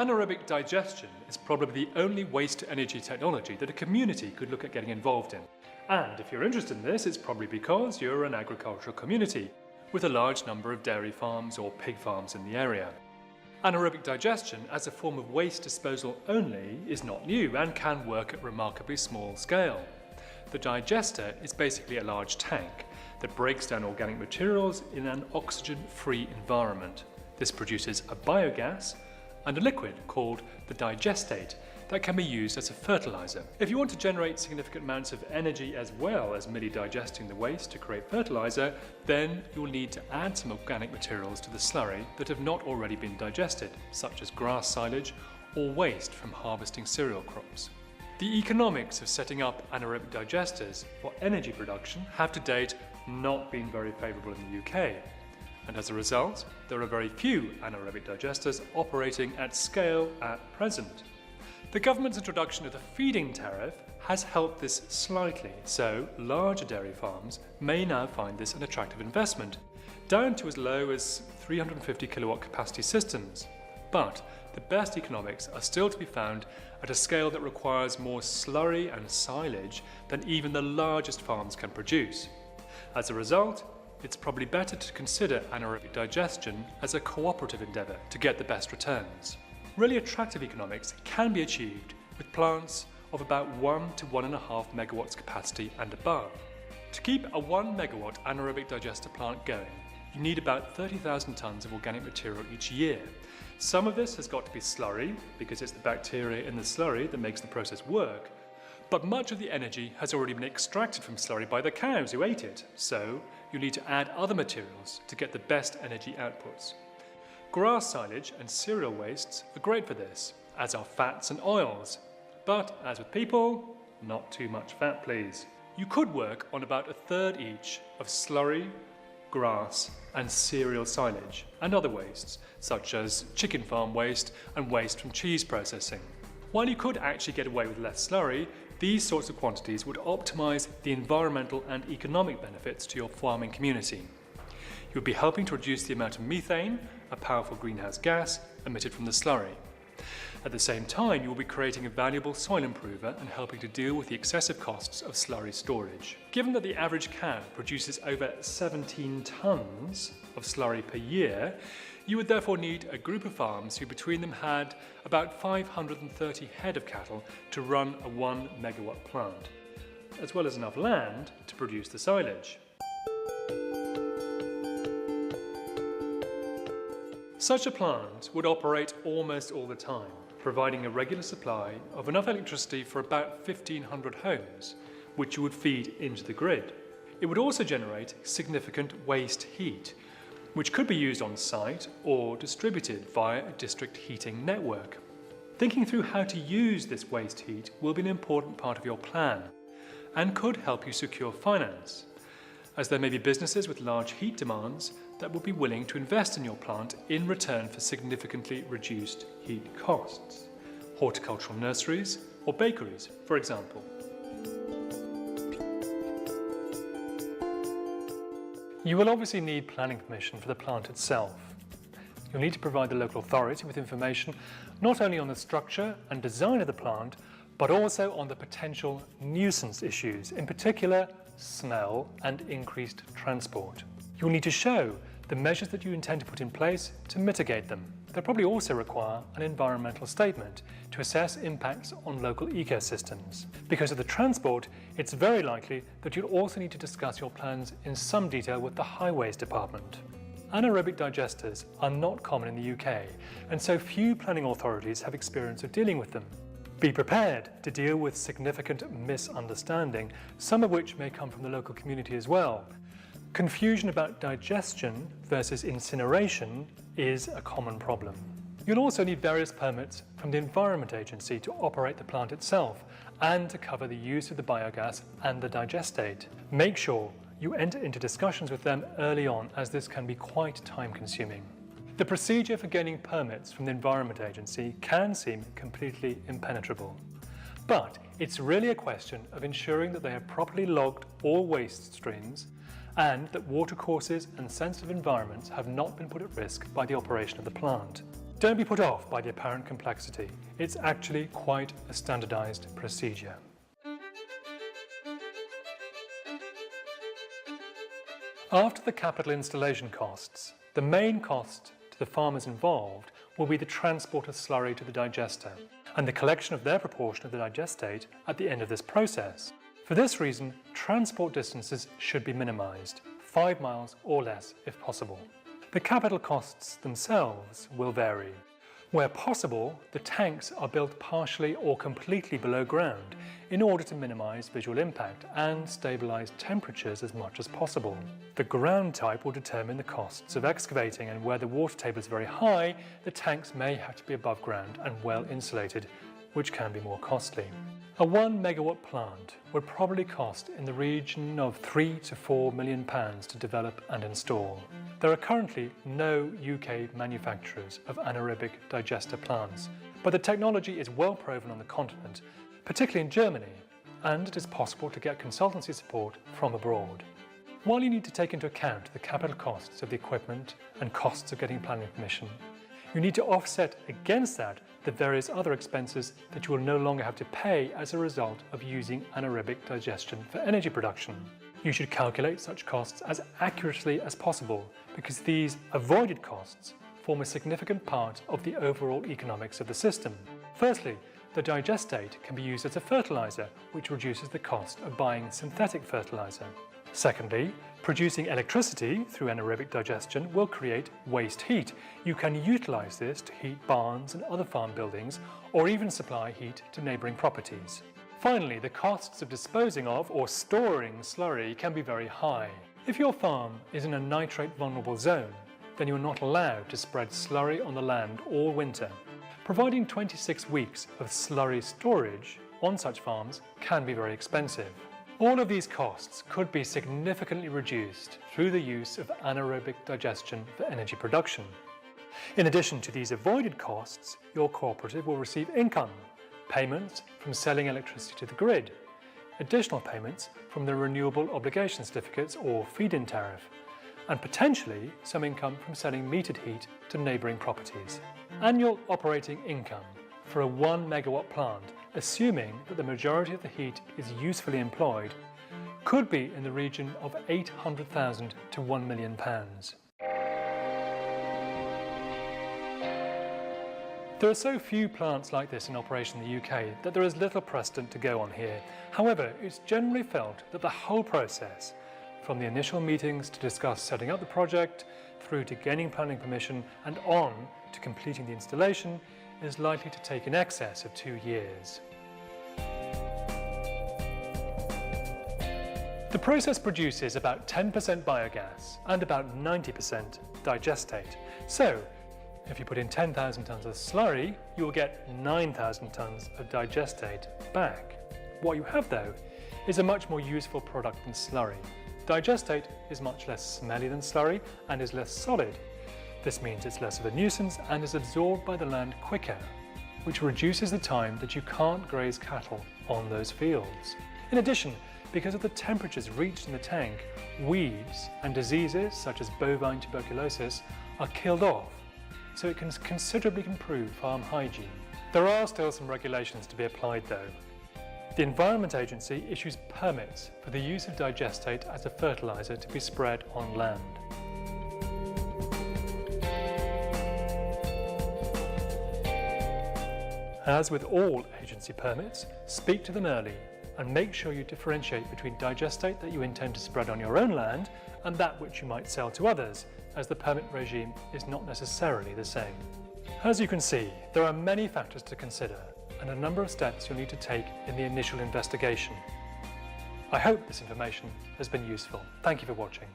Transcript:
Anaerobic digestion is probably the only waste-to-energy technology that a community could look at getting involved in. And if you're interested in this, it's probably because you're an agricultural community with a large number of dairy farms or pig farms in the area. Anaerobic digestion as a form of waste disposal only is not new and can work at remarkably small scale. The digester is basically a large tank that breaks down organic materials in an oxygen-free environment. This produces a biogas and a liquid called the digestate that can be used as a fertilizer. If you want to generate significant amounts of energy as well as merely digesting the waste to create fertilizer, then you'll need to add some organic materials to the slurry that have not already been digested, such as grass silage or waste from harvesting cereal crops. The economics of setting up anaerobic digesters for energy production have to date not been very favourable in the UK. And as a result, there are very few anaerobic digesters operating at scale at present. The government's introduction of the feed-in tariff has helped this slightly, so larger dairy farms may now find this an attractive investment, down to as low as 350 kilowatt capacity systems. But the best economics are still to be found at a scale that requires more slurry and silage than even the largest farms can produce. As a result, it's probably better to consider anaerobic digestion as a cooperative endeavour to get the best returns. Really attractive economics can be achieved with plants of about 1 to 1.5 megawatts capacity and above. To keep a 1 megawatt anaerobic digester plant going, you need about 30,000 tonnes of organic material each year. Some of this has got to be slurry, because it's the bacteria in the slurry that makes the process work, but much of the energy has already been extracted from slurry by the cows who ate it, so you need to add other materials to get the best energy outputs. Grass silage and cereal wastes are great for this, as are fats and oils. But, as with people, not too much fat please. You could work on about a third each of slurry, grass and cereal silage and other wastes, such as chicken farm waste and waste from cheese processing. While you could actually get away with less slurry, these sorts of quantities would optimise the environmental and economic benefits to your farming community. You would be helping to reduce the amount of methane, a powerful greenhouse gas, emitted from the slurry. At the same time, you will be creating a valuable soil improver and helping to deal with the excessive costs of slurry storage. Given that the average cow produces over 17 tonnes of slurry per year, you would therefore need a group of farms who between them had about 530 head of cattle to run a 1 megawatt plant, as well as enough land to produce the silage. Such a plant would operate almost all the time, providing a regular supply of enough electricity for about 1,500 homes, which you would feed into the grid. It would also generate significant waste heat, which could be used on site or distributed via a district heating network. Thinking through how to use this waste heat will be an important part of your plan and could help you secure finance, as there may be businesses with large heat demands that would be willing to invest in your plant in return for significantly reduced heat costs. Horticultural nurseries or bakeries, for example. You will obviously need planning permission for the plant itself. You'll need to provide the local authority with information not only on the structure and design of the plant, but also on the potential nuisance issues, in particular smell and increased transport. You'll need to show the measures that you intend to put in place to mitigate them. They'll probably also require an environmental statement to assess impacts on local ecosystems. Because of the transport, it's very likely that you'll also need to discuss your plans in some detail with the Highways Department. Anaerobic digesters are not common in the UK, and so few planning authorities have experience of dealing with them. Be prepared to deal with significant misunderstanding, some of which may come from the local community as well. Confusion about digestion versus incineration is a common problem. You'll also need various permits from the Environment Agency to operate the plant itself and to cover the use of the biogas and the digestate. Make sure you enter into discussions with them early on, as this can be quite time-consuming. The procedure for gaining permits from the Environment Agency can seem completely impenetrable, but it's really a question of ensuring that they have properly logged all waste streams and that watercourses and sensitive environments have not been put at risk by the operation of the plant. Don't be put off by the apparent complexity. It's actually quite a standardized procedure. After the capital installation costs, the main cost to the farmers involved will be the transport of slurry to the digester and the collection of their proportion of the digestate at the end of this process. For this reason, transport distances should be minimised, 5 miles or less if possible. The capital costs themselves will vary. Where possible, the tanks are built partially or completely below ground in order to minimise visual impact and stabilise temperatures as much as possible. The ground type will determine the costs of excavating, and where the water table is very high, the tanks may have to be above ground and well insulated, which can be more costly. A 1 megawatt plant would probably cost in the region of £3 to £4 million to develop and install. There are currently no UK manufacturers of anaerobic digester plants, but the technology is well proven on the continent, particularly in Germany, and it is possible to get consultancy support from abroad. While you need to take into account the capital costs of the equipment and costs of getting planning permission, you need to offset against that the various other expenses that you will no longer have to pay as a result of using anaerobic digestion for energy production. You should calculate such costs as accurately as possible, because these avoided costs form a significant part of the overall economics of the system. Firstly, the digestate can be used as a fertiliser, which reduces the cost of buying synthetic fertiliser. Secondly, producing electricity through anaerobic digestion will create waste heat. You can utilise this to heat barns and other farm buildings, or even supply heat to neighbouring properties. Finally, the costs of disposing of or storing slurry can be very high. If your farm is in a nitrate vulnerable zone, then you are not allowed to spread slurry on the land all winter. Providing 26 weeks of slurry storage on such farms can be very expensive. All of these costs could be significantly reduced through the use of anaerobic digestion for energy production. In addition to these avoided costs, your cooperative will receive income, payments from selling electricity to the grid, additional payments from the renewable obligation certificates or feed-in tariff, and potentially some income from selling metered heat to neighbouring properties. Annual operating income for a 1 megawatt plant, assuming that the majority of the heat is usefully employed, could be in the region of £800,000 to £1 million. There are so few plants like this in operation in the UK that there is little precedent to go on here. However, it's generally felt that the whole process, from the initial meetings to discuss setting up the project, through to gaining planning permission and on to completing the installation, is likely to take in excess of 2 years. The process produces about 10% biogas and about 90% digestate. So, if you put in 10,000 tonnes of slurry, you will get 9,000 tonnes of digestate back. What you have, though, is a much more useful product than slurry. Digestate is much less smelly than slurry and is less solid. This means it's less of a nuisance and is absorbed by the land quicker, which reduces the time that you can't graze cattle on those fields. In addition, because of the temperatures reached in the tank, weeds and diseases such as bovine tuberculosis are killed off, so it can considerably improve farm hygiene. There are still some regulations to be applied though. The Environment Agency issues permits for the use of digestate as a fertiliser to be spread on land. As with all agency permits, speak to them early and make sure you differentiate between digestate that you intend to spread on your own land and that which you might sell to others, as the permit regime is not necessarily the same. As you can see, there are many factors to consider and a number of steps you'll need to take in the initial investigation. I hope this information has been useful. Thank you for watching.